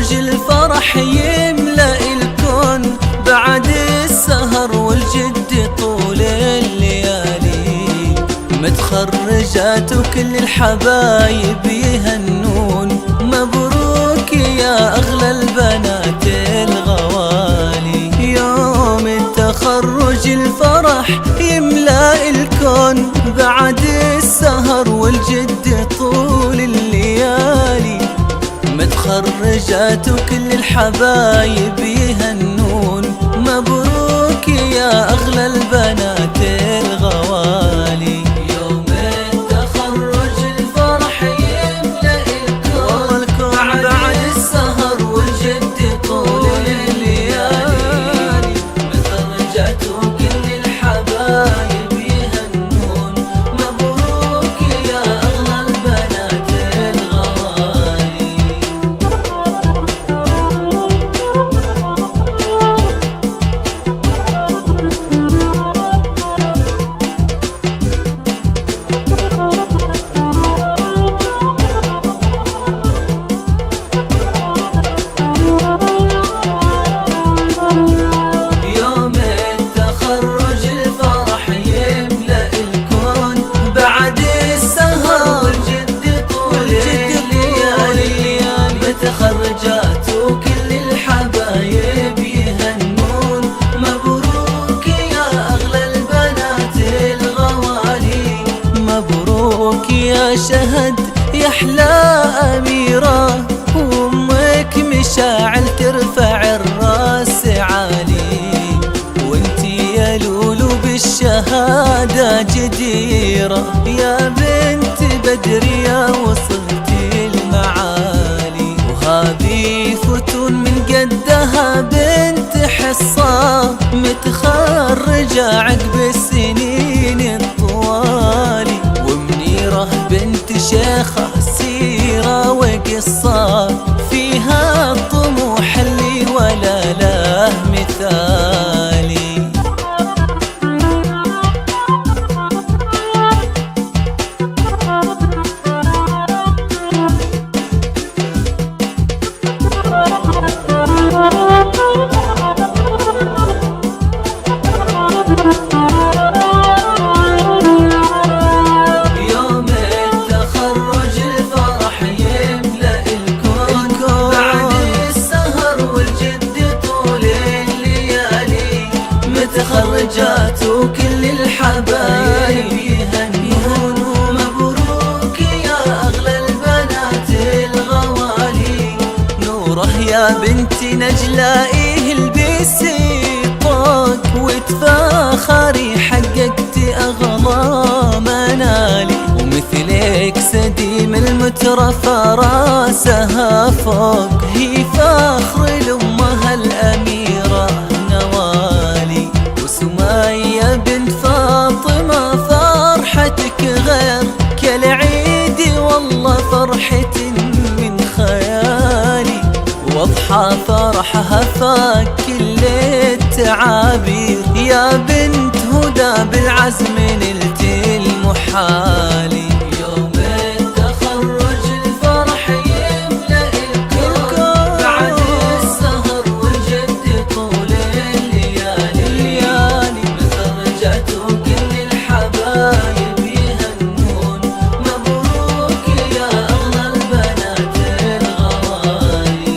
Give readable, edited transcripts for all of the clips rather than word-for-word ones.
تخرج الفرح يملأ الكون بعد السهر والجد طول الليالي. متخرجات وكل الحبايب يهنون، مبروك يا أغلى البنات الغوالي. يوم التخرج الفرح يملأ الكون بعد السهر والجد طول الليالي. متخرجات وكل الحبايب يهنون، مبروك يا أغلى البنات الغوالي. يوم التخرج الفرح يملأ الكون بعد السهر والجد طول الليالي. متخرجات وكل الحبايب يهنون، مبروك يا أغلى البنات الغوالي. متخرجات وكل الحبايب يهنون، مبروك يا أغلى البنات الغوالي. مبروك يا شهد يا أحلى أميرة، وأمك مشاعل ترفع الراس عالي. وانتي يا لولو بالشهادة جديرة، يا بنت بدر يا وصلتي المعالي. وهذه فتون من قدها بنت حصة، متخرجة عقب السنين الطوالي. ومنيرة بنت شيخة سيرة وقصة، فيها الطموح اللي ولا له مثالي. يوم التخرج الفرح يملأ الكون بعد السهر والجد طول الليالي. متخرجات وكل الحبايب يهنون، مبروك يا أغلى البنات الغوالي. نوره يا بنتي نجلائي البسي طاق، وتفاخري حققتي أغلى منالي. ومثلك سديم المترفة راسها فوق، هي فخر لأمها الأميرة نوالي. وسمية بنت فاطمة فرحتك غير كالعيد، والله فرحة من خيالي. واضحى فرحها فاق كل التعابير، يا بنت هدى بالعزم نلت المحالي. يوم التخرج الفرح يملأ الكون بعد السهر والجد طول الليالي. متخرجات وكل الحبايب يهنون، مبروك يا أغلى البنات الغوالي.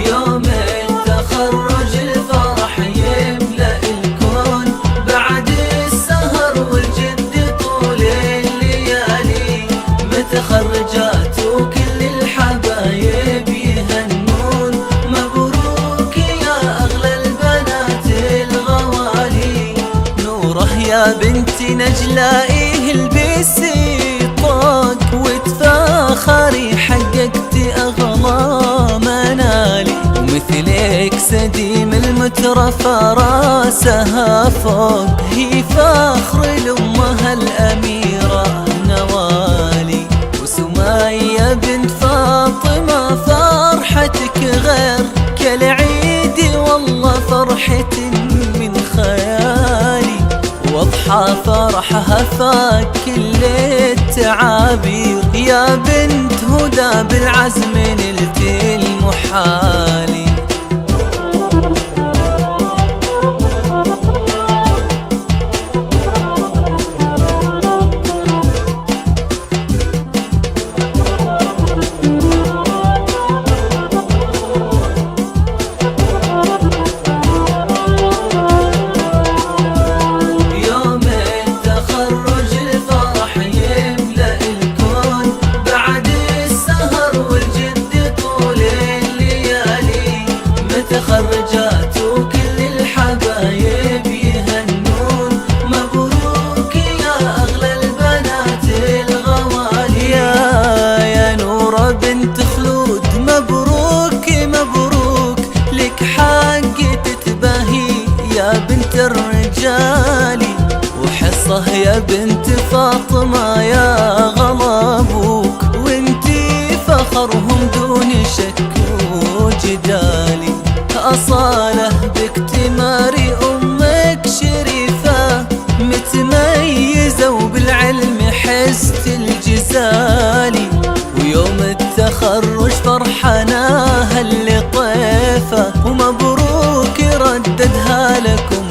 يوم التخرج الفرح يملأ الكون بعد السهر والجد طول الليالي. متخرجات وكل الحبايب يهنون، مبروك يا أغلى البنات الغوالي. نوره يا بنتي نجلائي البسي طاق، وتفاخري حققتي أغلى منالي. ومثلك سديم المترفة راسها فوق، هي فخر لأمها الأميرة نوالي. فرحتك غير كل عيد، والله فرحة من خيالي، واضحى فرحها فاك كل التعابير. يا بنت هدى بالعزم نلت المحالي. تخرجات وكل الحبايب يهنون، مبروك يا أغلى البنات الغوالي. يا نورة بنت خلود مبروك مبروك، لك حق تتباهي يا بنت الرجالي، وحصة يا بنت فاطمة يا غلا أبوك، وانتي فخرهم دون شك وجدالي. أصالة باكتماري أمك شريفة، متميزة وبالعلم حست الجزالي، ويوم التخرج فرحنا هاللطيفة، ومبروك رددها لكم